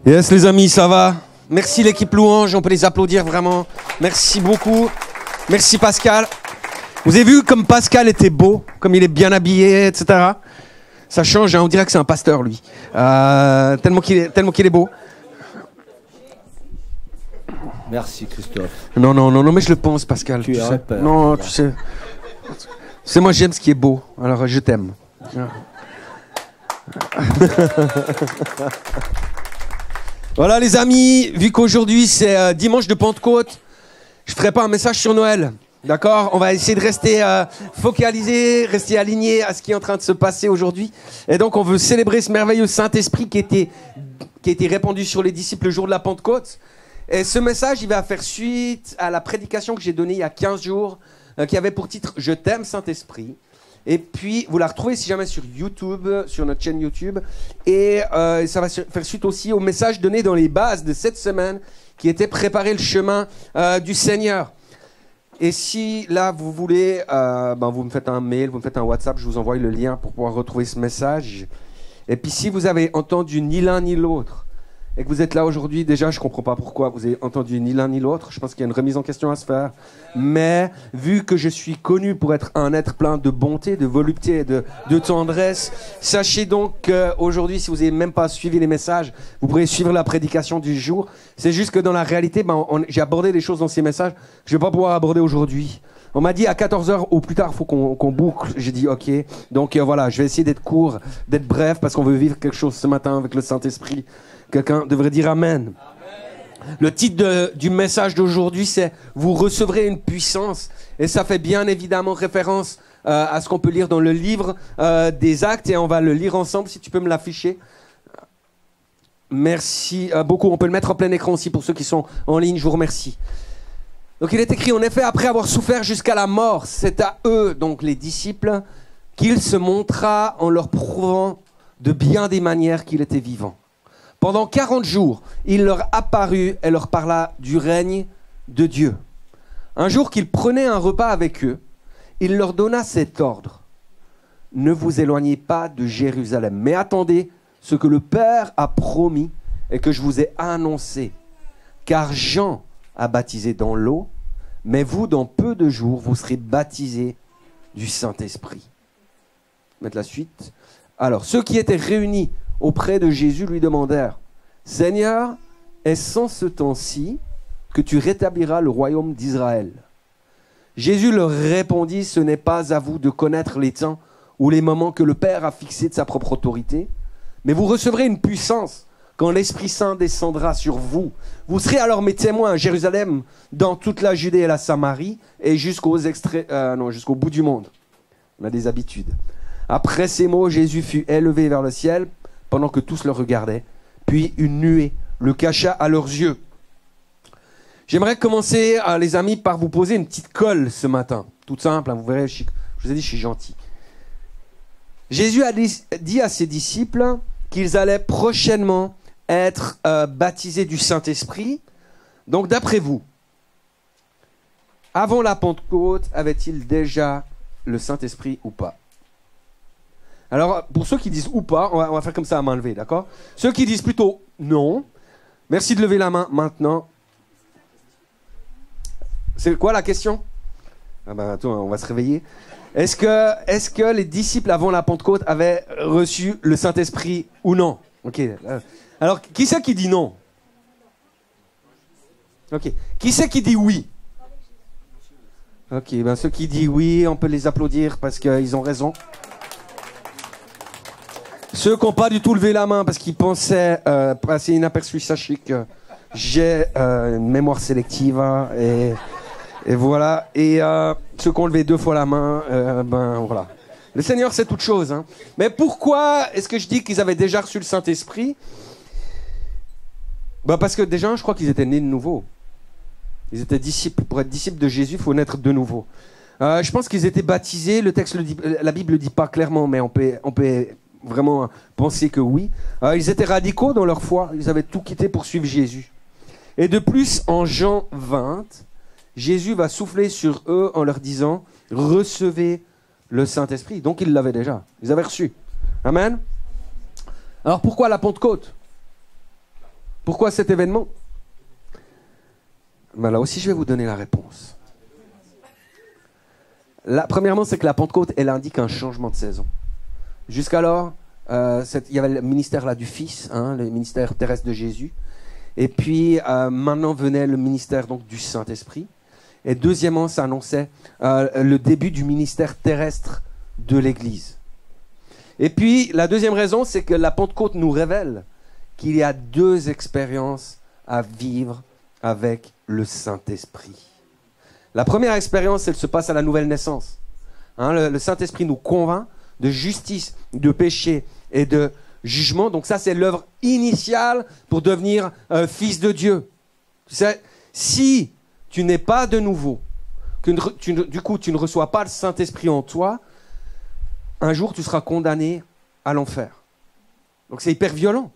Yes les amis, ça va? Merci l'équipe Louange, on peut les applaudir vraiment. Merci beaucoup. Merci Pascal. Vous avez vu comme Pascal était beau, comme il est bien habillé, etc. Ça change, hein, on dirait que c'est un pasteur lui. Tellement qu'il est beau. Merci Christophe. Non, mais je le pense Pascal. Tu es un père. Non, tu sais. C'est moi j'aime ce qui est beau, alors je t'aime. Voilà les amis, vu qu'aujourd'hui c'est dimanche de Pentecôte, je ferai pas un message sur Noël, d'accord? On va essayer de rester focalisé, rester aligné à ce qui est en train de se passer aujourd'hui. Et donc on veut célébrer ce merveilleux Saint-Esprit qui a été répandu sur les disciples le jour de la Pentecôte. Et ce message, il va faire suite à la prédication que j'ai donnée il y a 15 jours, qui avait pour titre « Je t'aime Saint-Esprit ». Et puis, vous la retrouvez si jamais sur YouTube, sur notre chaîne YouTube. Et ça va faire suite aussi au message donné dans les bases de cette semaine, qui était « Préparer le chemin du Seigneur ». Et si là, vous voulez, vous me faites un mail, vous me faites un WhatsApp, je vous envoie le lien pour pouvoir retrouver ce message. Et puis, si vous avez entendu ni l'un ni l'autre, et que vous êtes là aujourd'hui, déjà, je ne comprends pas pourquoi vous avez entendu ni l'un ni l'autre. Je pense qu'il y a une remise en question à se faire. Mais vu que je suis connu pour être un être plein de bonté, de volupté et de tendresse, sachez donc qu'aujourd'hui, si vous n'avez même pas suivi les messages, vous pourrez suivre la prédication du jour. C'est juste que dans la réalité, j'ai abordé des choses dans ces messages que je ne vais pas pouvoir aborder aujourd'hui. On m'a dit à 14h ou plus tard, il faut qu'on boucle. J'ai dit OK. Donc voilà, je vais essayer d'être court, d'être bref, parce qu'on veut vivre quelque chose ce matin avec le Saint-Esprit. Quelqu'un devrait dire Amen. Amen. Le titre du message d'aujourd'hui, c'est « Vous recevrez une puissance ». Et ça fait bien évidemment référence à ce qu'on peut lire dans le livre des Actes. Et on va le lire ensemble, si tu peux me l'afficher. Merci beaucoup. On peut le mettre en plein écran aussi pour ceux qui sont en ligne. Je vous remercie. Donc il est écrit, en effet, après avoir souffert jusqu'à la mort, c'est à eux, donc les disciples, qu'il se montra en leur prouvant de bien des manières qu'il était vivant. Pendant 40 jours, il leur apparut et leur parla du règne de Dieu. Un jour qu'il prenait un repas avec eux, il leur donna cet ordre. Ne vous éloignez pas de Jérusalem, mais attendez ce que le Père a promis et que je vous ai annoncé. Car Jean a baptisé dans l'eau, mais vous, dans peu de jours, vous serez baptisés du Saint-Esprit. Mettre la suite. Alors, ceux qui étaient réunis auprès de Jésus lui demandèrent « Seigneur, est-ce en ce temps-ci que tu rétabliras le royaume d'Israël ?» Jésus leur répondit « Ce n'est pas à vous de connaître les temps ou les moments que le Père a fixés de sa propre autorité, mais vous recevrez une puissance quand l'Esprit Saint descendra sur vous. Vous serez alors mes témoins à Jérusalem, dans toute la Judée et la Samarie, et jusqu'au bout du monde. » On a des habitudes. Après ces mots, Jésus fut élevé vers le ciel, pendant que tous le regardaient, puis une nuée le cacha à leurs yeux. J'aimerais commencer, les amis, par vous poser une petite colle ce matin. Toute simple, hein, vous verrez, je vous ai dit, je suis gentil. Jésus a dit à ses disciples qu'ils allaient prochainement être baptisés du Saint-Esprit. Donc d'après vous, avant la Pentecôte, avait-il déjà le Saint-Esprit ou pas? Alors, pour ceux qui disent ou pas, on va faire comme ça à main levée, d'accord? Ceux qui disent plutôt non, merci de lever la main maintenant. C'est quoi la question? Ah ben, attends, on va se réveiller. Est-ce que les disciples avant la Pentecôte avaient reçu le Saint-Esprit ou non? Ok. Alors, qui c'est qui dit non? Ok. Qui c'est qui dit oui? Ok, ben ceux qui disent oui, on peut les applaudir parce qu'ils ont raison. Ceux qui n'ont pas du tout levé la main parce qu'ils pensaient passer inaperçu, sachez que j'ai une mémoire sélective hein, et voilà. Et ceux qui ont levé 2 fois la main, voilà. Le Seigneur sait toutes choses. Hein. Mais pourquoi est-ce que je dis qu'ils avaient déjà reçu le Saint-Esprit? Parce que déjà, je crois qu'ils étaient nés de nouveau. Ils étaient disciples. Pour être disciples de Jésus, il faut naître de nouveau. Je pense qu'ils étaient baptisés. Le texte le dit, la Bible ne le dit pas clairement, mais on peut vraiment penser que oui. Ils étaient radicaux dans leur foi. Ils avaient tout quitté pour suivre Jésus. Et de plus, en Jean 20, Jésus va souffler sur eux en leur disant « Recevez le Saint-Esprit ». Donc ils l'avaient déjà. Ils avaient reçu. Amen. Alors pourquoi la Pentecôte? Pourquoi cet événement? Ben là aussi, je vais vous donner la réponse. Premièrement, c'est que la Pentecôte, elle indique un changement de saison. Jusqu'alors, il y avait le ministère là, du Fils, hein, le ministère terrestre de Jésus. Et puis, maintenant venait le ministère donc, du Saint-Esprit. Et deuxièmement, ça annonçait le début du ministère terrestre de l'Église. Et puis, la deuxième raison, c'est que la Pentecôte nous révèle qu'il y a deux expériences à vivre avec le Saint-Esprit. La première expérience, elle se passe à la nouvelle naissance. Hein, le Saint-Esprit nous convainc de justice, de péché et de jugement. Donc ça, c'est l'œuvre initiale pour devenir fils de Dieu. Tu sais, si tu n'es pas de nouveau, du coup, tu ne reçois pas le Saint-Esprit en toi, un jour, tu seras condamné à l'enfer. Donc c'est hyper violent.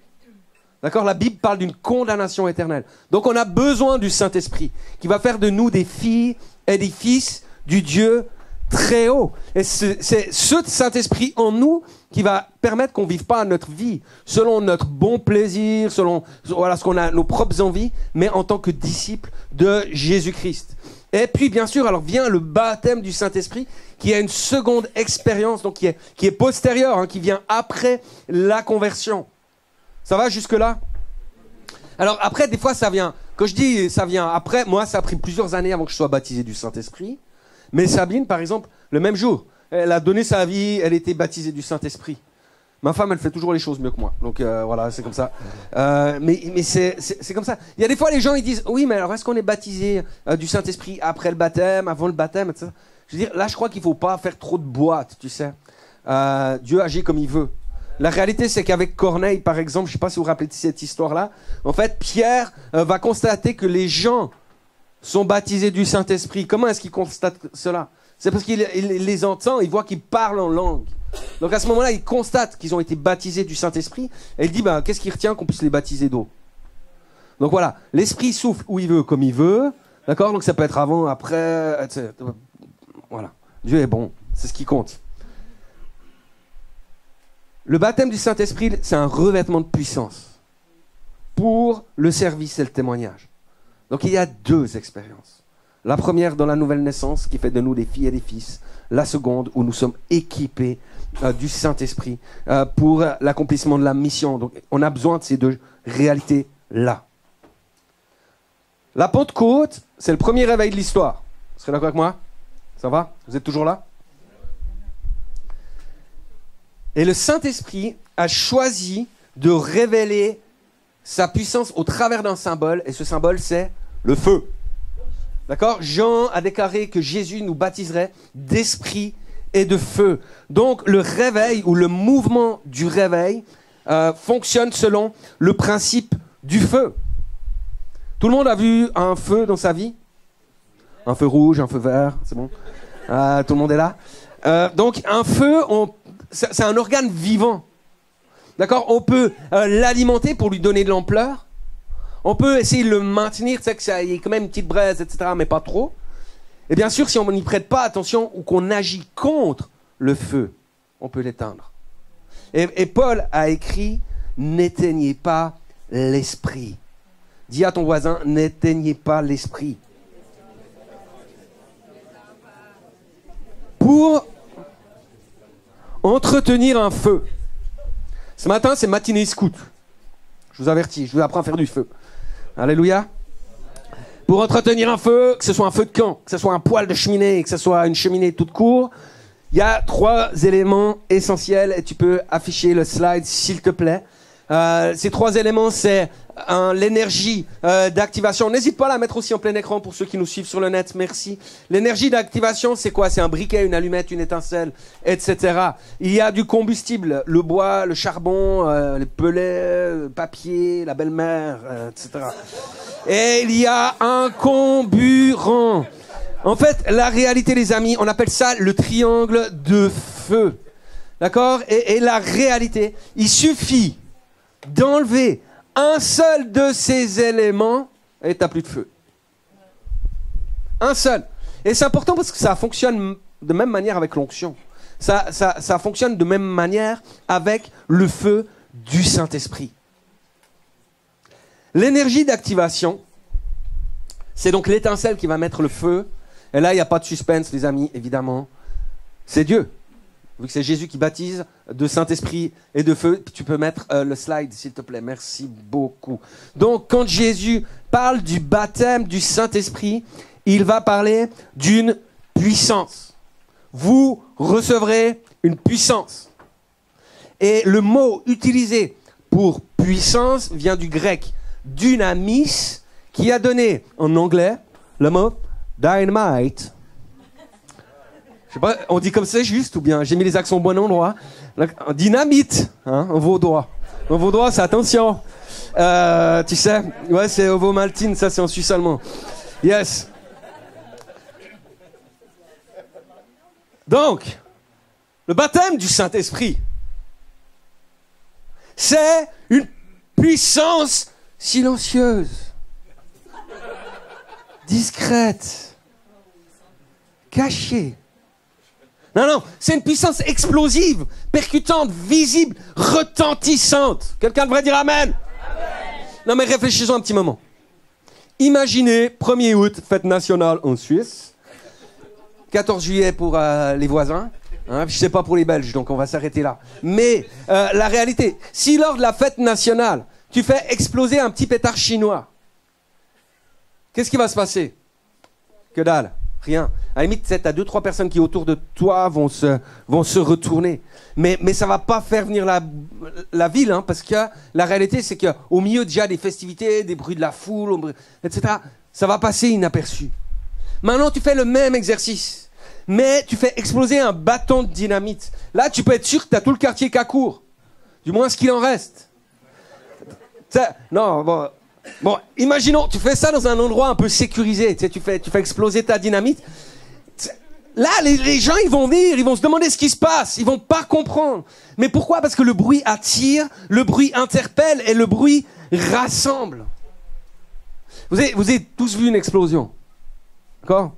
D'accord? La Bible parle d'une condamnation éternelle. Donc on a besoin du Saint-Esprit qui va faire de nous des filles et des fils du Dieu très haut. Et c'est ce Saint-Esprit en nous qui va permettre qu'on ne vive pas notre vie selon notre bon plaisir, selon voilà, ce qu'on a, nos propres envies, mais en tant que disciples de Jésus-Christ. Et puis bien sûr, alors vient le baptême du Saint-Esprit qui a une seconde expérience, donc qui est postérieure, hein, qui vient après la conversion. Ça va jusque-là? Alors après, des fois, ça vient. Quand je dis ça vient après, moi, ça a pris plusieurs années avant que je sois baptisé du Saint-Esprit. Mais Sabine, par exemple, le même jour, elle a donné sa vie, elle était baptisée du Saint-Esprit. Ma femme, elle fait toujours les choses mieux que moi. Donc voilà, c'est comme ça. Mais c'est comme ça. Il y a des fois, les gens, ils disent, oui, mais alors est-ce qu'on est baptisé du Saint-Esprit après le baptême, avant le baptême, etc. Je veux dire, là, je crois qu'il ne faut pas faire trop de boîtes, tu sais. Dieu agit comme il veut. La réalité, c'est qu'avec Corneille, par exemple, je ne sais pas si vous vous rappelez de cette histoire-là, en fait, Pierre va constater que les gens sont baptisés du Saint-Esprit. Comment est-ce qu'il constate cela? C'est parce qu'il les entend, il voit qu'ils parlent en langue. Donc à ce moment-là, il constate qu'ils ont été baptisés du Saint-Esprit, et il dit, bah, qu'est-ce qui retient qu'on puisse les baptiser d'eau? Donc voilà, l'Esprit souffle où il veut, comme il veut, d'accord? Donc ça peut être avant, après, etc. Voilà, Dieu est bon, c'est ce qui compte. Le baptême du Saint-Esprit, c'est un revêtement de puissance pour le service et le témoignage. Donc il y a deux expériences. La première dans la nouvelle naissance qui fait de nous des filles et des fils. La seconde où nous sommes équipés du Saint-Esprit pour l'accomplissement de la mission. Donc on a besoin de ces deux réalités-là. La Pentecôte, c'est le premier réveil de l'histoire. Vous serez d'accord avec moi? Ça va? Vous êtes toujours là? Et le Saint-Esprit a choisi de révéler sa puissance au travers d'un symbole, et ce symbole, c'est le feu. D'accord? Jean a déclaré que Jésus nous baptiserait d'esprit et de feu. Donc, le réveil, ou le mouvement du réveil, fonctionne selon le principe du feu. Tout le monde a vu un feu dans sa vie? Un feu rouge, un feu vert, c'est bon? Tout le monde est là? Donc, un feu, c'est un organe vivant. D'accord? On peut l'alimenter pour lui donner de l'ampleur. On peut essayer de le maintenir, tu sais, qu'il y ait quand même une petite braise, etc., mais pas trop. Et bien sûr, si on n'y prête pas attention ou qu'on agit contre le feu, on peut l'éteindre. Et Paul a écrit « N'éteignez pas l'esprit ». Dis à ton voisin « N'éteignez pas l'esprit ». Pour entretenir un feu. Ce matin, c'est matinée scout. Je vous avertis, je vous apprends à faire du feu. Alléluia. Pour entretenir un feu, que ce soit un feu de camp, que ce soit un poêle de cheminée, que ce soit une cheminée toute court, il y a 3 éléments essentiels et tu peux afficher le slide s'il te plaît. Ces 3 éléments, c'est l'énergie d'activation. N'hésite pas à la mettre aussi en plein écran pour ceux qui nous suivent sur le net, merci. L'énergie d'activation, c'est quoi? C'est un briquet, une allumette, une étincelle, etc. Il y a du combustible, le bois, le charbon, les pellets, le papier, la belle-mère, etc. Et il y a un comburant. En fait, la réalité, les amis, on appelle ça le triangle de feu. D'accord? Et la réalité, il suffit d'enlever un seul de ces éléments et t'as plus de feu. Un seul. Et c'est important parce que ça fonctionne de même manière avec l'onction. Ça fonctionne de même manière avec le feu du Saint-Esprit. L'énergie d'activation, c'est donc l'étincelle qui va mettre le feu. Et là, il n'y a pas de suspense, les amis, évidemment. C'est Dieu. Vu que c'est Jésus qui baptise de Saint-Esprit et de feu, tu peux mettre le slide, s'il te plaît. Merci beaucoup. Donc, quand Jésus parle du baptême du Saint-Esprit, il va parler d'une puissance. Vous recevrez une puissance. Et le mot utilisé pour puissance vient du grec dynamis, qui a donné en anglais le mot dynamite. Je sais pas, on dit comme c'est juste ou bien j'ai mis les accents au bon endroit. Dynamite, hein, en vaudois. En vaudois, c'est attention. Tu sais, ouais, c'est ovomaltine, ça c'est en suisse allemand. Yes. Donc, le baptême du Saint-Esprit, c'est une puissance silencieuse, discrète, cachée. Non, c'est une puissance explosive, percutante, visible, retentissante. Quelqu'un devrait dire Amen. Non mais réfléchissons un petit moment. Imaginez, 1er août, fête nationale en Suisse. 14 juillet pour les voisins. Hein, je sais pas pour les Belges, donc on va s'arrêter là. Mais la réalité, si lors de la fête nationale, tu fais exploser un petit pétard chinois, qu'est-ce qui va se passer? Que dalle, rien. À la limite, t'as 2-3 personnes qui autour de toi vont se retourner. Mais ça va pas faire venir la ville, hein, parce que la réalité, c'est qu'au milieu déjà des festivités, des bruits de la foule, etc., ça va passer inaperçu. Maintenant, tu fais le même exercice, mais tu fais exploser un bâton de dynamite. Là, tu peux être sûr que tu as tout le quartier qui accourt. Du moins, ce qu'il en reste. Non, bon, imaginons, tu fais ça dans un endroit un peu sécurisé. Tu fais exploser ta dynamite. Là, les gens, ils vont venir, ils vont se demander ce qui se passe. Ils vont pas comprendre. Mais pourquoi? Parce que le bruit attire, le bruit interpelle et le bruit rassemble. Vous avez tous vu une explosion. D'accord?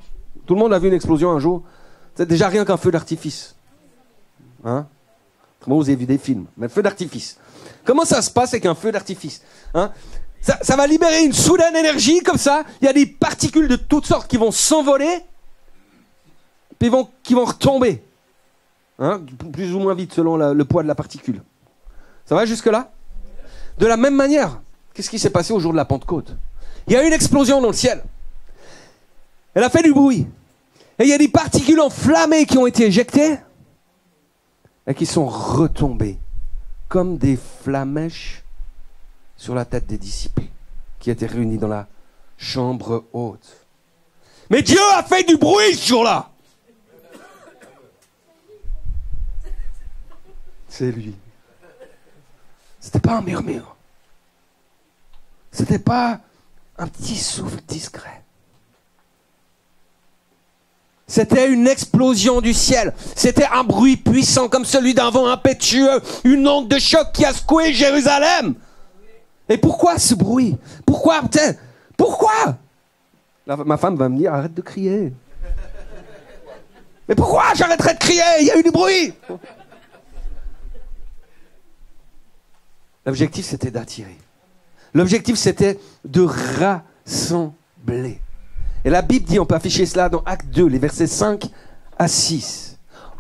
Tout le monde a vu une explosion un jour. C'est déjà rien qu'un feu d'artifice. Hein? Moi, vous avez vu des films. Mais feu d'artifice. Comment ça se passe avec un feu d'artifice? Hein? Ça va libérer une soudaine énergie comme ça. Il y a des particules de toutes sortes qui vont s'envoler, puis qui vont retomber. Hein? Plus ou moins vite selon le poids de la particule. Ça va jusque-là? De la même manière, qu'est-ce qui s'est passé au jour de la Pentecôte? Il y a eu une explosion dans le ciel. Elle a fait du bruit. Et il y a des particules enflammées qui ont été éjectées et qui sont retombées comme des flamèches sur la tête des disciples qui étaient réunis dans la chambre haute. Mais Dieu a fait du bruit ce jour-là. C'est lui. C'était pas un murmure. C'était pas un petit souffle discret. C'était une explosion du ciel. C'était un bruit puissant comme celui d'un vent impétueux, une onde de choc qui a secoué Jérusalem. Et pourquoi ce bruit? Pourquoi? Ma femme va me dire, arrête de crier. Mais pourquoi j'arrêterai de crier? Il y a eu du bruit. L'objectif, c'était d'attirer. L'objectif, c'était de rassembler. Et la Bible dit, on peut afficher cela dans Actes 2, les versets 5 à 6.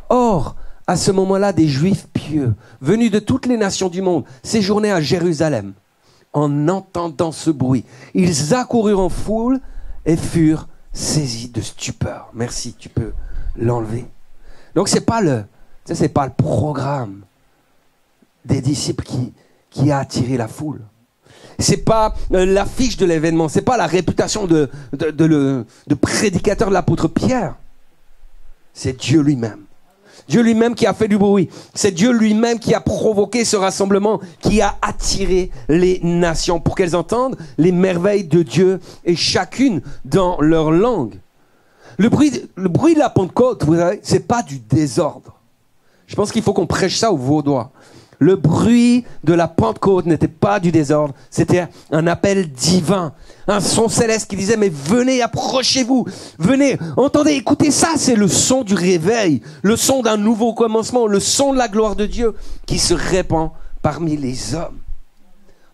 Or, à ce moment-là, des Juifs pieux, venus de toutes les nations du monde, séjournaient à Jérusalem. En entendant ce bruit, ils accoururent en foule et furent saisis de stupeur. Merci, tu peux l'enlever. Donc, c'est pas le programme des disciples qui a attiré la foule. C'est pas l'affiche de l'événement, c'est pas la réputation de prédicateur de l'apôtre Pierre. C'est Dieu lui-même. Dieu lui-même qui a fait du bruit. C'est Dieu lui-même qui a provoqué ce rassemblement, qui a attiré les nations pour qu'elles entendent les merveilles de Dieu et chacune dans leur langue. Le bruit de la Pentecôte, vous savez, c'est pas du désordre. Je pense qu'il faut qu'on prêche ça aux Vaudois. Le bruit de la Pentecôte n'était pas du désordre, c'était un appel divin, un son céleste qui disait « Mais venez, approchez-vous, venez, entendez, écoutez ça, c'est le son du réveil, le son d'un nouveau commencement, le son de la gloire de Dieu qui se répand parmi les hommes. »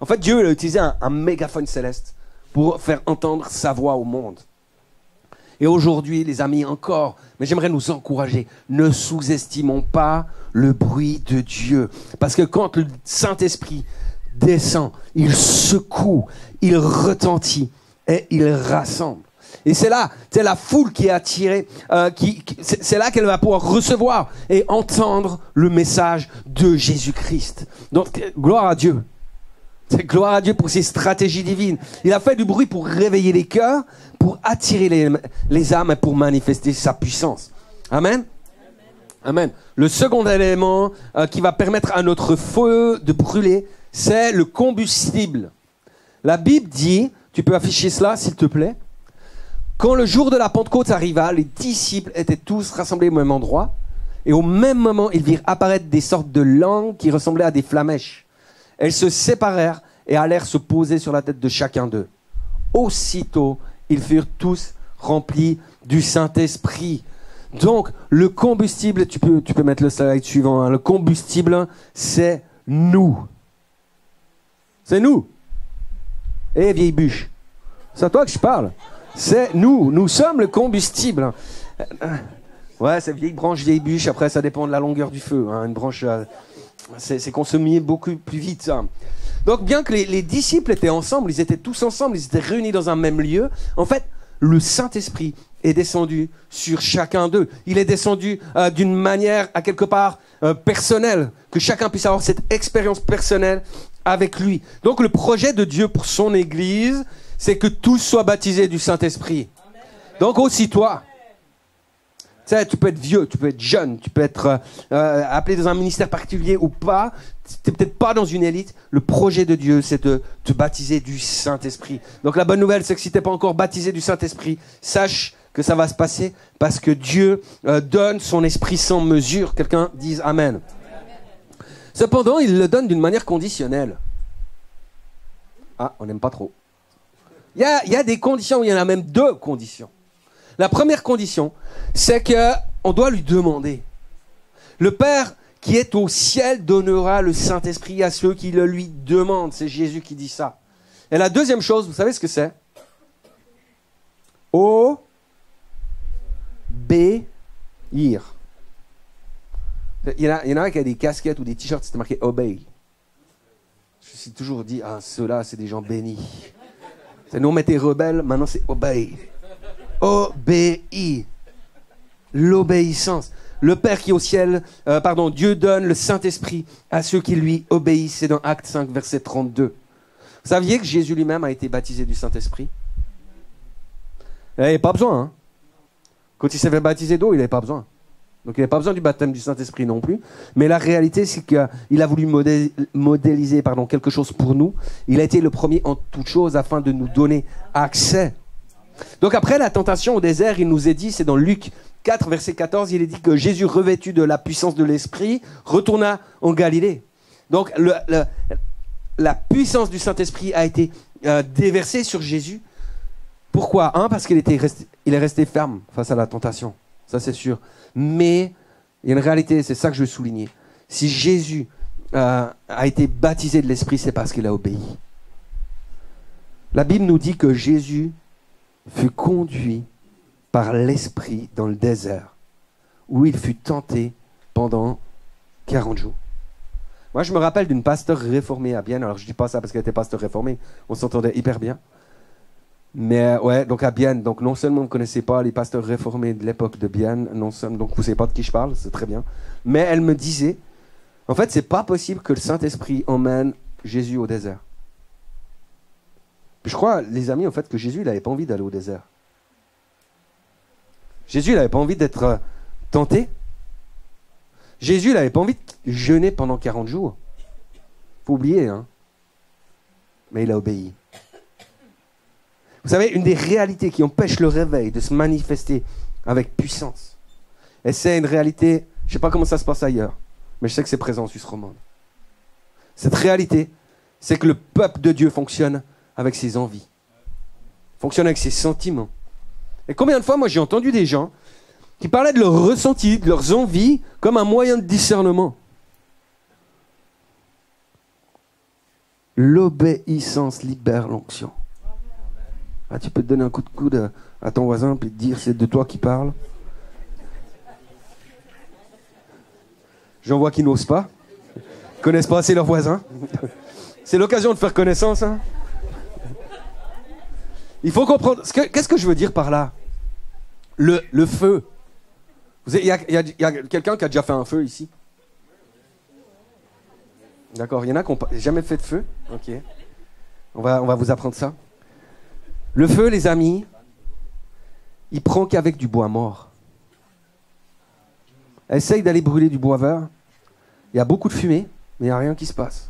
En fait, Dieu il a utilisé un mégaphone céleste pour faire entendre sa voix au monde. Et aujourd'hui, les amis, encore, mais j'aimerais nous encourager, ne sous-estimons pas le bruit de Dieu. Parce que quand le Saint-Esprit descend, il secoue, il retentit et il rassemble. Et c'est là, c'est la foule qui est attirée, c'est là qu'elle va pouvoir recevoir et entendre le message de Jésus-Christ. Donc, gloire à Dieu. C'est gloire à Dieu pour ses stratégies divines. Il a fait du bruit pour réveiller les cœurs, pour attirer les âmes et pour manifester sa puissance. Amen. Amen. Le second élément qui va permettre à notre feu de brûler, c'est le combustible. La Bible dit, tu peux afficher cela s'il te plaît, quand le jour de la Pentecôte arriva, les disciples étaient tous rassemblés au même endroit et au même moment, ils virent apparaître des sortes de langues qui ressemblaient à des flamèches. Elles se séparèrent et allèrent se poser sur la tête de chacun d'eux. Aussitôt, ils furent tous remplis du Saint-Esprit. Donc, le combustible, tu peux mettre le slide suivant, hein. Le combustible, c'est nous. C'est nous. Eh, vieille bûche, c'est à toi que je parle. C'est nous. Nous sommes le combustible. Ouais, c'est vieille branche, vieille bûche. Après, ça dépend de la longueur du feu. Hein. Une branche... c'est consommé beaucoup plus vite, ça. Donc, bien que les disciples étaient ensemble, ils étaient tous ensemble, ils étaient réunis dans un même lieu, en fait, le Saint-Esprit est descendu sur chacun d'eux. Il est descendu d'une manière, à quelque part, personnelle, que chacun puisse avoir cette expérience personnelle avec lui. Donc, le projet de Dieu pour son Église, c'est que tous soient baptisés du Saint-Esprit. Donc, aussi toi. Tu sais, tu peux être vieux, tu peux être jeune, tu peux être appelé dans un ministère particulier ou pas. Tu n'es peut-être pas dans une élite. Le projet de Dieu, c'est de te baptiser du Saint-Esprit. Donc la bonne nouvelle, c'est que si tu n'es pas encore baptisé du Saint-Esprit, sache que ça va se passer parce que Dieu donne son esprit sans mesure. Quelqu'un dise Amen. Cependant, il le donne d'une manière conditionnelle. Ah, on n'aime pas trop. Il y a des conditions, il y en a même deux conditions. La première condition, c'est qu'on doit lui demander. Le Père qui est au ciel donnera le Saint-Esprit à ceux qui le lui demandent. C'est Jésus qui dit ça. Et la deuxième chose, vous savez ce que c'est? Obéir. Il y en a qui a des casquettes ou des t-shirts, c'était marqué obey. Je me suis toujours dit, ah, ceux-là, c'est des gens bénis. Nous, on mettait rebelles, maintenant c'est obey. Obéis. L'obéissance. Le Père qui est au ciel, Dieu donne le Saint-Esprit à ceux qui lui obéissent. C'est dans Acte 5, verset 32. Vous saviez que Jésus lui-même a été baptisé du Saint-Esprit? Il n'avait pas besoin. Hein. Quand il s'est fait baptiser d'eau, il n'avait pas besoin. Donc il n'avait pas besoin du baptême du Saint-Esprit non plus. Mais la réalité, c'est qu'il a voulu modéliser quelque chose pour nous. Il a été le premier en toutes choses afin de nous donner accès. Donc après la tentation au désert, il nous est dit, c'est dans Luc 4, verset 14, il est dit que Jésus, revêtu de la puissance de l'Esprit, retourna en Galilée. Donc la puissance du Saint-Esprit a été déversée sur Jésus. Pourquoi? Parce qu'il est resté ferme face à la tentation, ça c'est sûr. Mais il y a une réalité, c'est ça que je veux souligner. Si Jésus a été baptisé de l'Esprit, c'est parce qu'il a obéi. La Bible nous dit que Jésus fut conduit par l'Esprit dans le désert, où il fut tenté pendant 40 jours. Moi, je me rappelle d'une pasteur réformée à Bienne. Alors, je ne dis pas ça parce qu'elle était pasteur réformée. On s'entendait hyper bien. Mais ouais, donc à Bienne, donc non seulement vous ne connaissez pas les pasteurs réformés de l'époque de Bienne, donc vous ne savez pas de qui je parle, c'est très bien. Mais elle me disait, en fait, c'est pas possible que le Saint-Esprit emmène Jésus au désert. Je crois, les amis, en fait, que Jésus, il n'avait pas envie d'aller au désert. Jésus, il n'avait pas envie d'être tenté. Jésus, il n'avait pas envie de jeûner pendant 40 jours. Faut oublier, hein. Mais il a obéi. Vous savez, une des réalités qui empêche le réveil de se manifester avec puissance, et c'est une réalité, je ne sais pas comment ça se passe ailleurs, mais je sais que c'est présent en Suisse romande. Cette réalité, c'est que le peuple de Dieu fonctionne avec ses envies, fonctionne avec ses sentiments. Et combien de fois, moi, j'ai entendu des gens qui parlaient de leurs ressentis, de leurs envies, comme un moyen de discernement. L'obéissance libère l'onction. Ah, tu peux te donner un coup de coude à ton voisin puis te dire c'est de toi qui parle. J'en vois qui n'osent pas. Ils connaissent pas assez leurs voisins. C'est l'occasion de faire connaissance. Hein. Il faut comprendre. Qu'est-ce que je veux dire par là? Le feu. Il y a quelqu'un qui a déjà fait un feu ici? D'accord. Il y en a qui n'ont jamais fait de feu? Ok. On va vous apprendre ça. Le feu, les amis, il prend qu'avec du bois mort. Essaye d'aller brûler du bois vert. Il y a beaucoup de fumée, mais il n'y a rien qui se passe.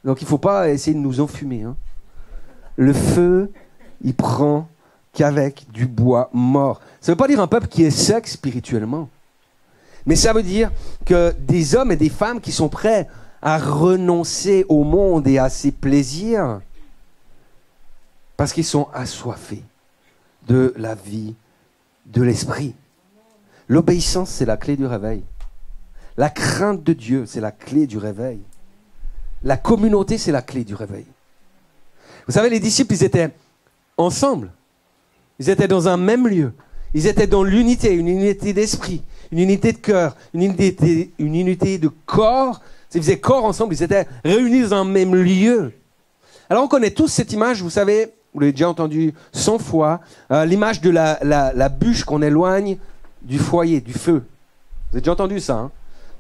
Donc il ne faut pas essayer de nous enfumer. Hein. Le feu, il prend qu'avec du bois mort. Ça ne veut pas dire un peuple qui est sec spirituellement. Mais ça veut dire que des hommes et des femmes qui sont prêts à renoncer au monde et à ses plaisirs parce qu'ils sont assoiffés de la vie, de l'esprit. L'obéissance, c'est la clé du réveil. La crainte de Dieu, c'est la clé du réveil. La communauté, c'est la clé du réveil. Vous savez, les disciples, ils étaient ensemble. Ils étaient dans un même lieu. Ils étaient dans l'unité, une unité d'esprit, une unité de cœur, une unité de corps. Ils faisaient corps ensemble, ils étaient réunis dans un même lieu. Alors on connaît tous cette image, vous savez, vous l'avez déjà entendu 100 fois, l'image de la bûche qu'on éloigne du foyer, du feu. Vous avez déjà entendu ça, hein?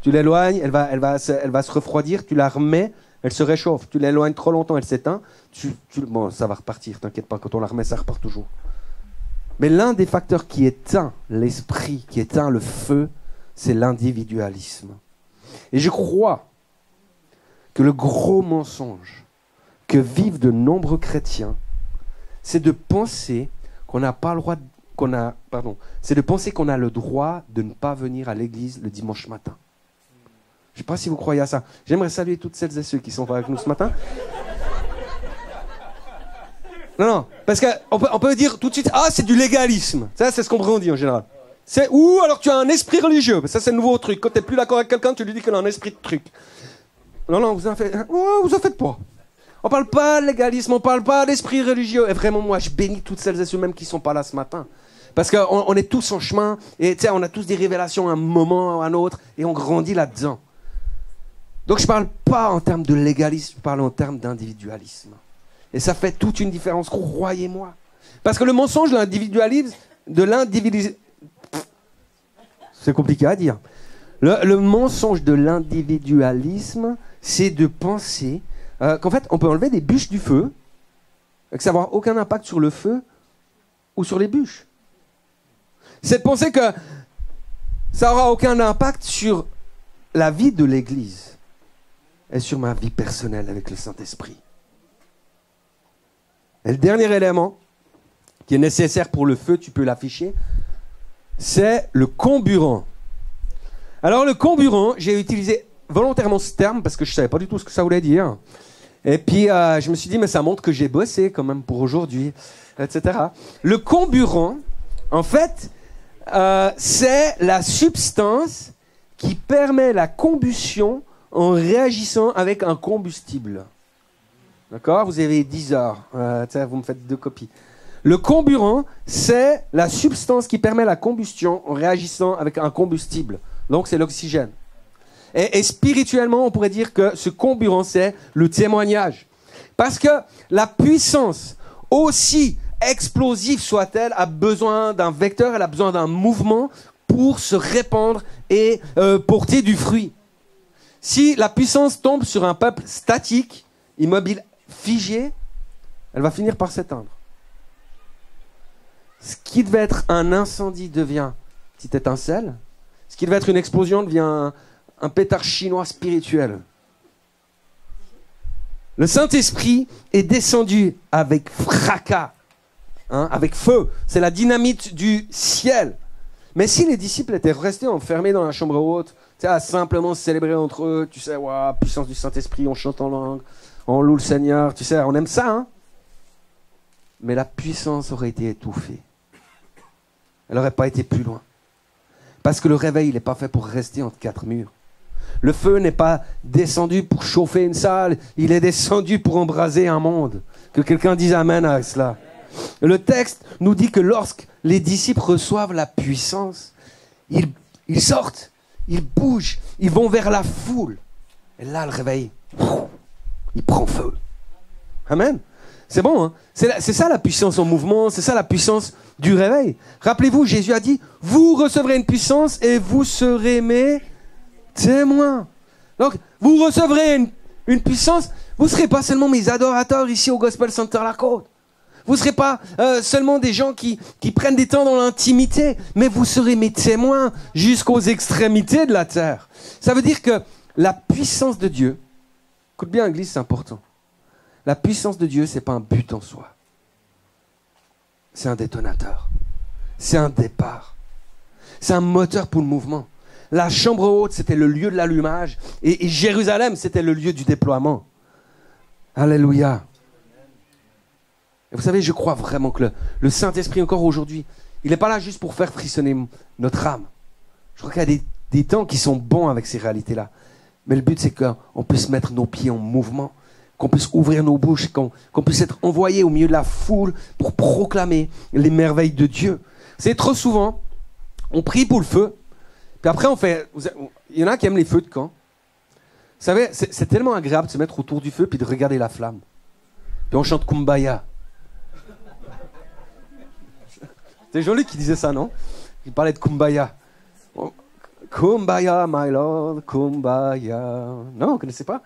Tu l'éloignes, elle va se refroidir, tu la remets, elle se réchauffe. Tu l'éloignes trop longtemps, elle s'éteint. Bon, ça va repartir, t'inquiète pas, quand on la remet, ça repart toujours. Mais l'un des facteurs qui éteint l'esprit, qui éteint le feu, c'est l'individualisme. Et je crois que le gros mensonge que vivent de nombreux chrétiens, c'est de penser qu'on n'a pas le droit, c'est de penser qu'on a le droit de ne pas venir à l'église le dimanche matin. Je ne sais pas si vous croyez à ça. J'aimerais saluer toutes celles et ceux qui sont avec nous ce matin. Non, parce qu'on peut dire tout de suite, ah, c'est du légalisme. Ça, c'est ce qu'on dit en général. Ou alors tu as un esprit religieux. Ça, c'est le nouveau truc. Quand tu n'es plus d'accord avec quelqu'un, tu lui dis qu'il a un esprit de truc. Non, vous en faites pas. On parle pas de légalisme, on parle pas d'esprit religieux. Et vraiment, moi, je bénis toutes celles et ceux même qui ne sont pas là ce matin. Parce qu'on est tous en chemin, et on a tous des révélations à un moment ou à un autre, et on grandit là-dedans. Donc je ne parle pas en termes de légalisme, je parle en termes d'individualisme. Et ça fait toute une différence, croyez-moi. Parce que le mensonge de l'individualisme, c'est compliqué à dire. Le mensonge de l'individualisme, c'est de penser qu'en fait, on peut enlever des bûches du feu, et que ça n'aura aucun impact sur le feu ou sur les bûches. C'est de penser que ça n'aura aucun impact sur la vie de l'Église et sur ma vie personnelle avec le Saint-Esprit. Et le dernier élément qui est nécessaire pour le feu, tu peux l'afficher, c'est le comburant. Alors le comburant, j'ai utilisé volontairement ce terme parce que je ne savais pas du tout ce que ça voulait dire. Et puis je me suis dit, mais ça montre que j'ai bossé quand même pour aujourd'hui, etc. Le comburant, en fait, c'est la substance qui permet la combustion en réagissant avec un combustible. D'accord? Vous avez 10 heures. Vous me faites 2 copies. Le comburant, c'est la substance qui permet la combustion en réagissant avec un combustible. Donc, c'est l'oxygène. Et spirituellement, on pourrait dire que ce comburant, c'est le témoignage. Parce que la puissance, aussi explosive soit-elle, a besoin d'un vecteur, elle a besoin d'un mouvement pour se répandre et porter du fruit. Si la puissance tombe sur un peuple statique, immobile, figé, elle va finir par s'éteindre. Ce qui devait être un incendie devient une petite étincelle. Ce qui devait être une explosion devient un pétard chinois spirituel. Le Saint-Esprit est descendu avec fracas, avec feu. C'est la dynamite du ciel. Mais si les disciples étaient restés enfermés dans la chambre haute, à simplement célébrer entre eux, puissance du Saint-Esprit, on chante en langue, on loue le Seigneur, on aime ça, hein? Mais la puissance aurait été étouffée. Elle n'aurait pas été plus loin. Parce que le réveil, il n'est pas fait pour rester entre 4 murs. Le feu n'est pas descendu pour chauffer une salle, il est descendu pour embraser un monde. Que quelqu'un dise amen à cela. Le texte nous dit que lorsque les disciples reçoivent la puissance, ils sortent, ils bougent, ils vont vers la foule. Et là, le réveil, il prend feu. Amen. C'est bon, hein? C'est ça la puissance en mouvement, c'est ça la puissance du réveil. Rappelez-vous, Jésus a dit, vous recevrez une puissance et vous serez mes témoins. Donc, vous recevrez une puissance, vous ne serez pas seulement mes adorateurs ici au Gospel Center La Côte. Vous ne serez pas seulement des gens qui prennent des temps dans l'intimité, mais vous serez mes témoins jusqu'aux extrémités de la terre. Ça veut dire que la puissance de Dieu, écoute bien Église, c'est important. La puissance de Dieu, ce n'est pas un but en soi. C'est un détonateur. C'est un départ. C'est un moteur pour le mouvement. La chambre haute, c'était le lieu de l'allumage. Et Jérusalem, c'était le lieu du déploiement. Alléluia. Et vous savez, je crois vraiment que le Saint-Esprit, encore aujourd'hui, il n'est pas là juste pour faire frissonner notre âme. Je crois qu'il y a des temps qui sont bons avec ces réalités-là. Mais le but, c'est qu'on puisse mettre nos pieds en mouvement, qu'on puisse ouvrir nos bouches, qu'on puisse être envoyé au milieu de la foule pour proclamer les merveilles de Dieu. C'est trop souvent, on prie pour le feu, puis après on fait... Il y en a qui aiment les feux de camp. Vous savez, c'est tellement agréable de se mettre autour du feu puis de regarder la flamme. Puis on chante Kumbaya. C'est joli qui disait ça, non? Il parlait de Kumbaya. Kumbaya, my lord, Kumbaya. Non, vous ne connaissez pas?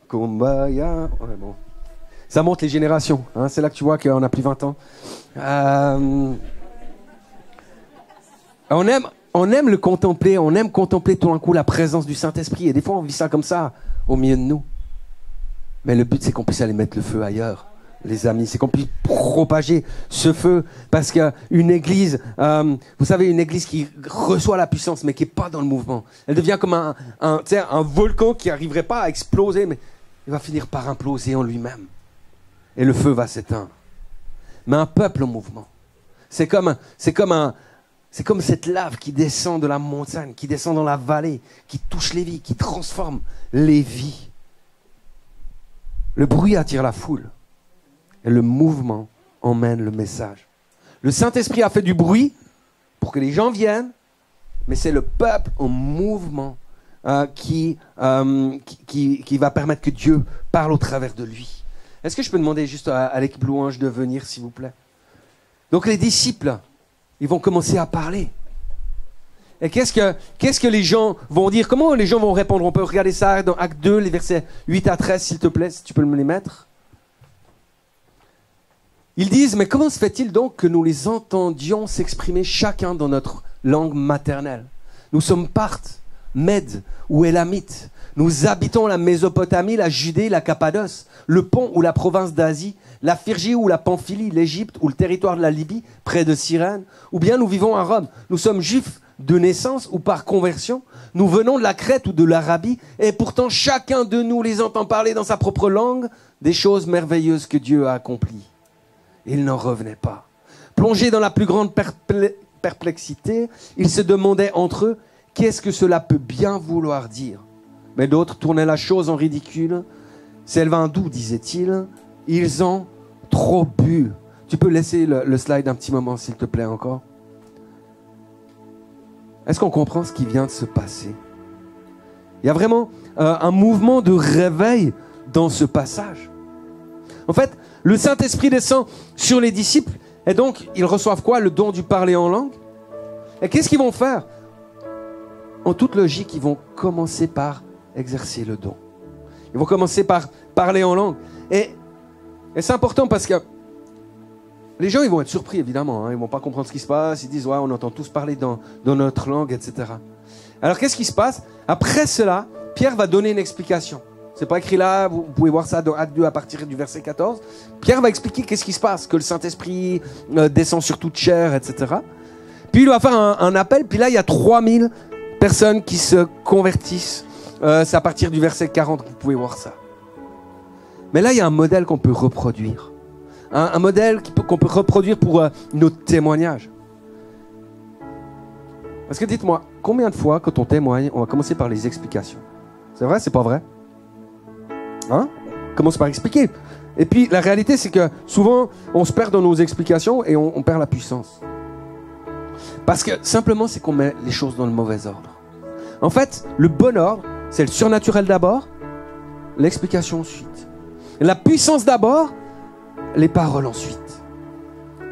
Kumbaya. Ouais, bon. Ça monte les générations. Hein? C'est là que tu vois qu'on a plus 20 ans. On aime le contempler. On aime contempler tout d'un coup la présence du Saint-Esprit. Et des fois, on vit ça comme ça, au milieu de nous. Mais le but, c'est qu'on puisse aller mettre le feu ailleurs. Les amis, c'est qu'on puisse propager ce feu, parce qu'une église, vous savez, une église qui reçoit la puissance, mais qui n'est pas dans le mouvement, elle devient comme un volcan qui n'arriverait pas à exploser, mais il va finir par imploser en lui-même. Et le feu va s'éteindre. Mais un peuple en mouvement, c'est comme cette lave qui descend de la montagne, qui descend dans la vallée, qui touche les vies, qui transforme les vies. Le bruit attire la foule. Et le mouvement emmène le message. Le Saint-Esprit a fait du bruit pour que les gens viennent, mais c'est le peuple en mouvement qui va permettre que Dieu parle au travers de lui. Est-ce que je peux demander juste à l'équipe louange de venir, s'il vous plaît? Donc les disciples, ils vont commencer à parler. Et qu'est-ce que les gens vont dire? Comment les gens vont répondre? On peut regarder ça dans Acte 2, les versets 8 à 13, s'il te plaît, si tu peux me les mettre. Ils disent, mais comment se fait-il donc que nous les entendions s'exprimer chacun dans notre langue maternelle? Nous sommes Parthes, Mèdes ou Élamites. Nous habitons la Mésopotamie, la Judée, la Cappadoce, le Pont ou la province d'Asie, la Phrygie ou la Pamphylie, l'Égypte ou le territoire de la Libye, près de Cyrène. Ou bien nous vivons à Rome. Nous sommes juifs de naissance ou par conversion. Nous venons de la Crète ou de l'Arabie. Et pourtant, chacun de nous les entend parler dans sa propre langue des choses merveilleuses que Dieu a accomplies. Ils n'en revenaient pas. Plongés dans la plus grande perplexité, ils se demandaient entre eux, qu'est-ce que cela peut bien vouloir dire? Mais d'autres tournaient la chose en ridicule. C'est le vin doux, disait-il. Ils ont trop bu. Tu peux laisser le slide un petit moment, s'il te plaît, encore? Est-ce qu'on comprend ce qui vient de se passer? Il y a vraiment un mouvement de réveil dans ce passage. En fait, le Saint-Esprit descend sur les disciples et donc ils reçoivent quoi? Le don du parler en langue. Et qu'est-ce qu'ils vont faire? En toute logique, ils vont commencer par exercer le don. Ils vont commencer par parler en langue. Et c'est important parce que les gens, ils vont être surpris, évidemment. Hein. Ils ne vont pas comprendre ce qui se passe. Ils disent, ouais, on entend tous parler dans notre langue, etc. Alors, qu'est-ce qui se passe? Après cela, Pierre va donner une explication. C'est pas écrit là, vous pouvez voir ça dans Acte 2 à partir du verset 14. Pierre va expliquer qu'est-ce qui se passe, que le Saint-Esprit descend sur toute chair, etc. Puis il va faire un appel, puis là il y a 3000 personnes qui se convertissent. C'est à partir du verset 40 que vous pouvez voir ça. Mais là il y a un modèle qu'on peut reproduire. Un modèle qu'on peut reproduire pour notre témoignage. Parce que dites-moi, combien de fois quand on témoigne, on va commencer par les explications? C'est vrai, c'est pas vrai? Hein? Commence par expliquer. Et puis la réalité, c'est que souvent, on se perd dans nos explications et on perd la puissance. Parce que simplement, c'est qu'on met les choses dans le mauvais ordre. En fait, le bon ordre, c'est le surnaturel d'abord, l'explication ensuite. La puissance d'abord, les paroles ensuite.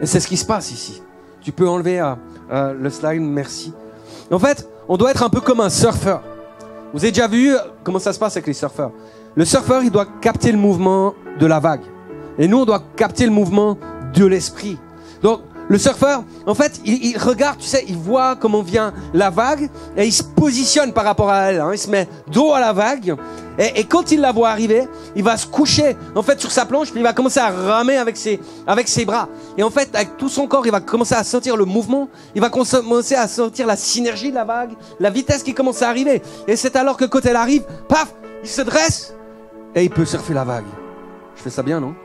Et c'est ce qui se passe ici. Tu peux enlever le slide, merci. En fait, on doit être un peu comme un surfeur. Vous avez déjà vu comment ça se passe avec les surfeurs? Le surfeur, il doit capter le mouvement de la vague. Et nous, on doit capter le mouvement de l'esprit. Donc, le surfeur, en fait, il regarde, tu sais, il voit comment vient la vague et il se positionne par rapport à elle. Hein. Il se met dos à la vague et quand il la voit arriver, il va se coucher en fait sur sa planche puis il va commencer à ramer avec ses bras. Et en fait, avec tout son corps, il va commencer à sentir le mouvement, il va commencer à sentir la synergie de la vague, la vitesse qui commence à arriver. Et c'est alors que quand elle arrive, paf, il se dresse et il peut surfer la vague. Je fais ça bien, non?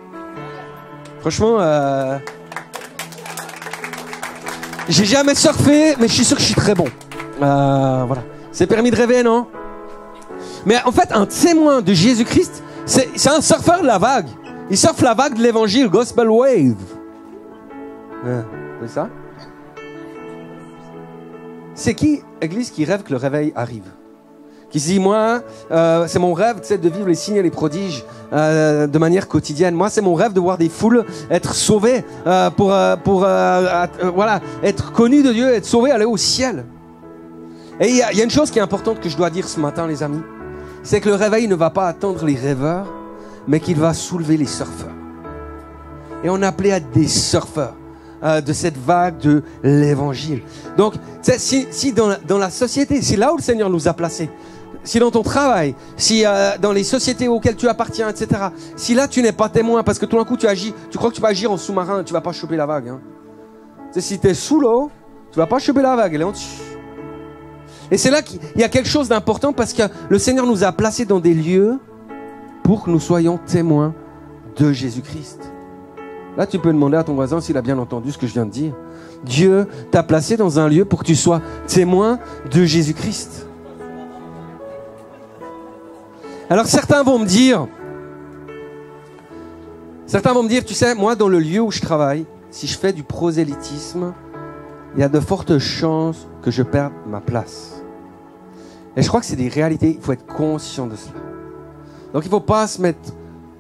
Franchement, j'ai jamais surfé, mais je suis sûr que je suis très bon. Voilà. C'est permis de rêver, non? Mais en fait, un témoin de Jésus-Christ, c'est un surfeur de la vague. Il surfe la vague de l'évangile, Gospel Wave. C'est ça? C'est qui, Église, qui rêve que le réveil arrive? Qui se dit, moi, c'est mon rêve, tu sais, de vivre les signes et les prodiges de manière quotidienne. Moi, c'est mon rêve de voir des foules être sauvées voilà, être connues de Dieu, être sauvées, aller au ciel. Et il y a une chose qui est importante que je dois dire ce matin, les amis, c'est que le réveil ne va pas attendre les rêveurs, mais qu'il va soulever les surfeurs. Et on est appelé à être des surfeurs de cette vague de l'évangile. Donc, si dans la société, c'est là où le Seigneur nous a placés, si dans ton travail, si dans les sociétés auxquelles tu appartiens, etc., si là tu n'es pas témoin, parce que tout d'un coup tu agis, tu crois que tu vas agir en sous-marin, tu vas pas choper la vague. Hein. Si tu es sous l'eau, tu vas pas choper la vague, elle est en dessus. Et c'est là qu'il y a quelque chose d'important parce que le Seigneur nous a placés dans des lieux pour que nous soyons témoins de Jésus-Christ. Là, tu peux demander à ton voisin s'il a bien entendu ce que je viens de dire. Dieu t'a placé dans un lieu pour que tu sois témoin de Jésus-Christ. Alors certains vont me dire, tu sais, moi dans le lieu où je travaille, si je fais du prosélytisme, il y a de fortes chances que je perde ma place. Et je crois que c'est des réalités, il faut être conscient de cela. Donc il ne faut pas se mettre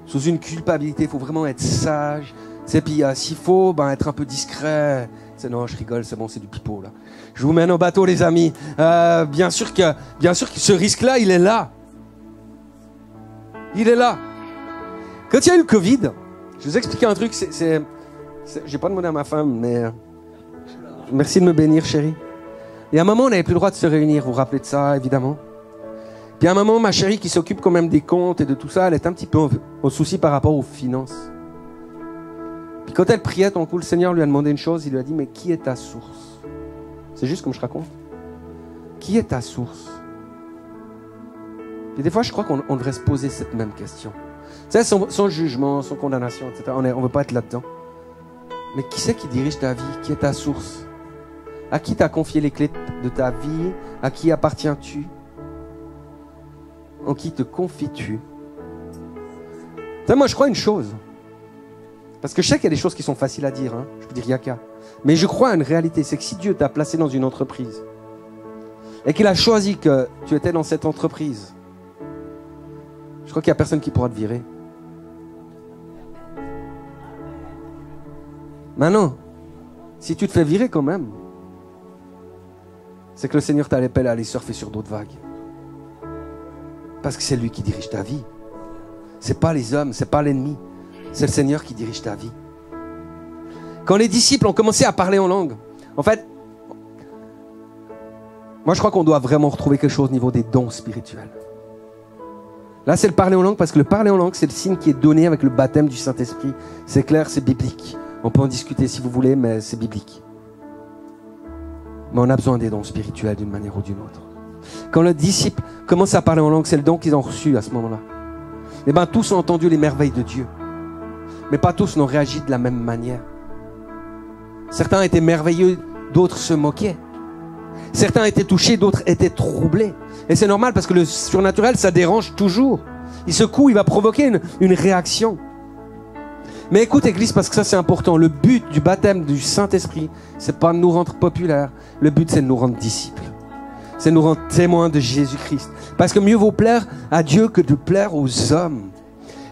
sous une culpabilité, il faut vraiment être sage. Et puis s'il faut, être un peu discret. Non, je rigole, c'est bon, c'est du pipeau là. Je vous mène au bateau, les amis. Bien sûr que ce risque-là, il est là. Il est là. Quand il y a eu le Covid, je vais vous expliquer un truc. J'ai pas demandé à ma femme, mais merci de me bénir, chérie. Et à un moment, on n'avait plus le droit de se réunir. Vous vous rappelez de ça, évidemment. Puis à un moment, ma chérie, qui s'occupe quand même des comptes et de tout ça, elle est un petit peu au souci par rapport aux finances. Puis quand elle priait, ton coup, le Seigneur lui a demandé une chose. Il lui a dit, mais qui est ta source? C'est juste comme je raconte. Qui est ta source? Et des fois, je crois qu'on devrait se poser cette même question. Tu sais, sans jugement, sans condamnation, etc. On ne veut pas être là-dedans. Mais qui c'est qui dirige ta vie? Qui est ta source? À qui t'as confié les clés de ta vie? À qui appartiens-tu? En qui te confies-tu? Tu sais, moi, je crois une chose. Parce que je sais qu'il y a des choses qui sont faciles à dire. Hein. Je peux dire yaka. Mais je crois à une réalité. C'est que si Dieu t'a placé dans une entreprise et qu'il a choisi que tu étais dans cette entreprise, je crois qu'il n'y a personne qui pourra te virer. Maintenant, si tu te fais virer quand même, c'est que le Seigneur t'a l'appelé à aller surfer sur d'autres vagues. Parce que c'est lui qui dirige ta vie. C'est pas les hommes, c'est pas l'ennemi. C'est le Seigneur qui dirige ta vie. Quand les disciples ont commencé à parler en langue, en fait, moi je crois qu'on doit vraiment retrouver quelque chose au niveau des dons spirituels. Là, c'est le parler en langue, parce que le parler en langue, c'est le signe qui est donné avec le baptême du Saint-Esprit. C'est clair, c'est biblique. On peut en discuter si vous voulez, mais c'est biblique. Mais on a besoin des dons spirituels d'une manière ou d'une autre. Quand le disciple commence à parler en langue, c'est le don qu'ils ont reçu à ce moment-là. Eh bien, tous ont entendu les merveilles de Dieu. Mais pas tous n'ont réagi de la même manière. Certains étaient merveilleux, d'autres se moquaient. Certains étaient touchés, d'autres étaient troublés. Et c'est normal parce que le surnaturel, ça dérange toujours. Il secoue, il va provoquer une réaction. Mais écoute, Église, parce que ça c'est important. Le but du baptême du Saint-Esprit, c'est pas de nous rendre populaires. Le but, c'est de nous rendre disciples. C'est de nous rendre témoins de Jésus-Christ. Parce que mieux vaut plaire à Dieu que de plaire aux hommes.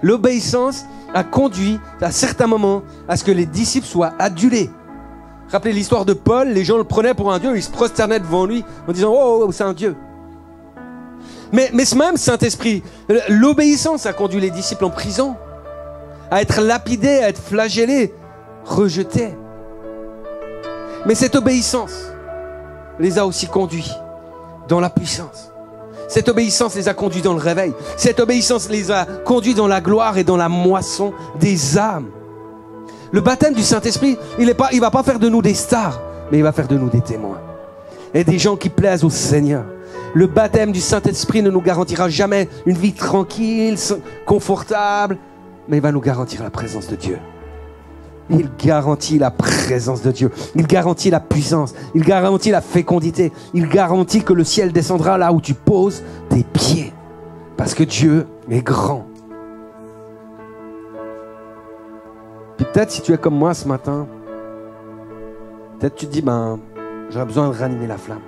L'obéissance a conduit à certains moments à ce que les disciples soient adulés. Rappelez l'histoire de Paul, les gens le prenaient pour un dieu, ils se prosternaient devant lui en disant « Oh, c'est un dieu ». Mais ce même Saint-Esprit, l'obéissance a conduit les disciples en prison, à être lapidés, à être flagellés, rejetés. Mais cette obéissance les a aussi conduits dans la puissance. Cette obéissance les a conduits dans le réveil. Cette obéissance les a conduits dans la gloire et dans la moisson des âmes. Le baptême du Saint-Esprit, il va pas faire de nous des stars, mais il va faire de nous des témoins. Et des gens qui plaisent au Seigneur. Le baptême du Saint-Esprit ne nous garantira jamais une vie tranquille, confortable, mais il va nous garantir la présence de Dieu. Il garantit la présence de Dieu. Il garantit la puissance. Il garantit la fécondité. Il garantit que le ciel descendra là où tu poses tes pieds. Parce que Dieu est grand. Puis peut-être si tu es comme moi ce matin, peut-être tu te dis, j'aurais besoin de ranimer la flamme.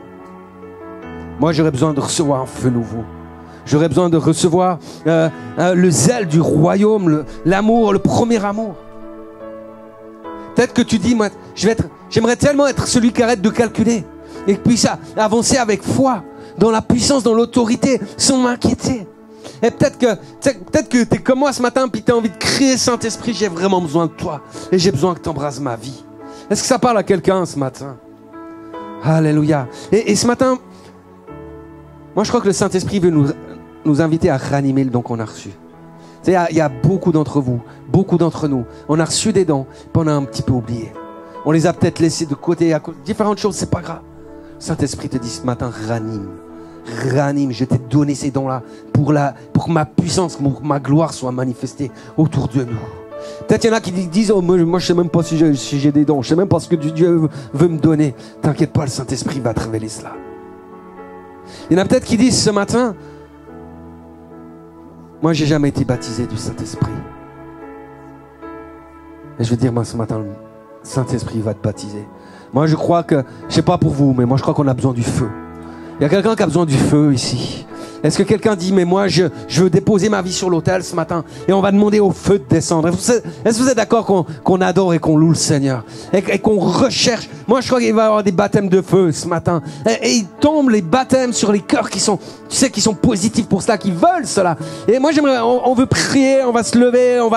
Moi, j'aurais besoin de recevoir un feu nouveau. J'aurais besoin de recevoir le zèle du royaume, l'amour, le premier amour. Peut-être que tu dis, moi, j'aimerais tellement être celui qui arrête de calculer et qui puisse avancer avec foi, dans la puissance, dans l'autorité, sans m'inquiéter. Et peut-être que tu es comme moi ce matin, puis tu as envie de crier, Saint-Esprit, j'ai vraiment besoin de toi et j'ai besoin que tu embrasses ma vie. Est-ce que ça parle à quelqu'un ce matin? Alléluia. Et ce matin, moi je crois que le Saint-Esprit veut nous inviter à ranimer le don qu'on a reçu. Il y a beaucoup d'entre vous, beaucoup d'entre nous, on a reçu des dons, puis on a un petit peu oublié. On les a peut-être laissés de côté, différentes choses, c'est pas grave. Saint-Esprit te dit ce matin, ranime, je t'ai donné ces dons-là pour que ma puissance, pour que ma gloire soit manifestée autour de nous. Peut-être il y en a qui disent, oh, moi je sais même pas si j'ai des dons, je sais même pas ce que Dieu veut me donner. T'inquiète pas, le Saint-Esprit va te révéler cela. Il y en a peut-être qui disent ce matin, moi, j'ai jamais été baptisé du Saint-Esprit. Et je veux dire, moi, ce matin, le Saint-Esprit va te baptiser. Moi, je crois que, je sais pas pour vous, mais moi, je crois qu'on a besoin du feu. Il y a quelqu'un qui a besoin du feu ici. Est-ce que quelqu'un dit, mais moi, je veux déposer ma vie sur l'autel ce matin et on va demander au feu de descendre. Est-ce que vous êtes d'accord qu'on adore et qu'on loue le Seigneur et qu'on recherche? Moi, je crois qu'il va y avoir des baptêmes de feu ce matin. Et il tombe les baptêmes sur les cœurs qui sont, tu sais, qui sont positifs pour cela, qui veulent cela. Et moi, j'aimerais, on veut prier, on va se lever, on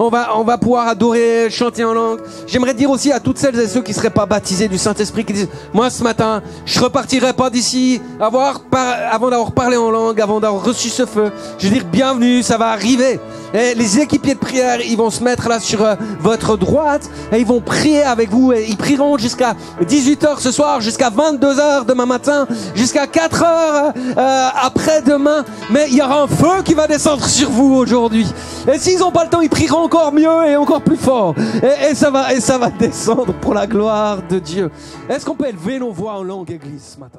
va pouvoir adorer, chanter en langue. J'aimerais dire aussi à toutes celles et ceux qui seraient pas baptisés du Saint-Esprit, qui disent, moi, ce matin, je repartirai pas d'ici avant d'avoir parlé en langue, avant d'avoir reçu ce feu. Je veux dire, bienvenue, ça va arriver. Et les équipiers de prière, ils vont se mettre là sur votre droite et ils vont prier avec vous et ils prieront jusqu'à 18h ce soir, jusqu'à 22h demain matin, jusqu'à 4h après-demain. Mais il y aura un feu qui va descendre sur vous aujourd'hui. Et s'ils n'ont pas le temps, ils prieront encore mieux et encore plus fort. Et ça va descendre pour la gloire de Dieu. Est-ce qu'on peut élever nos voix en langue, Église, ce matin?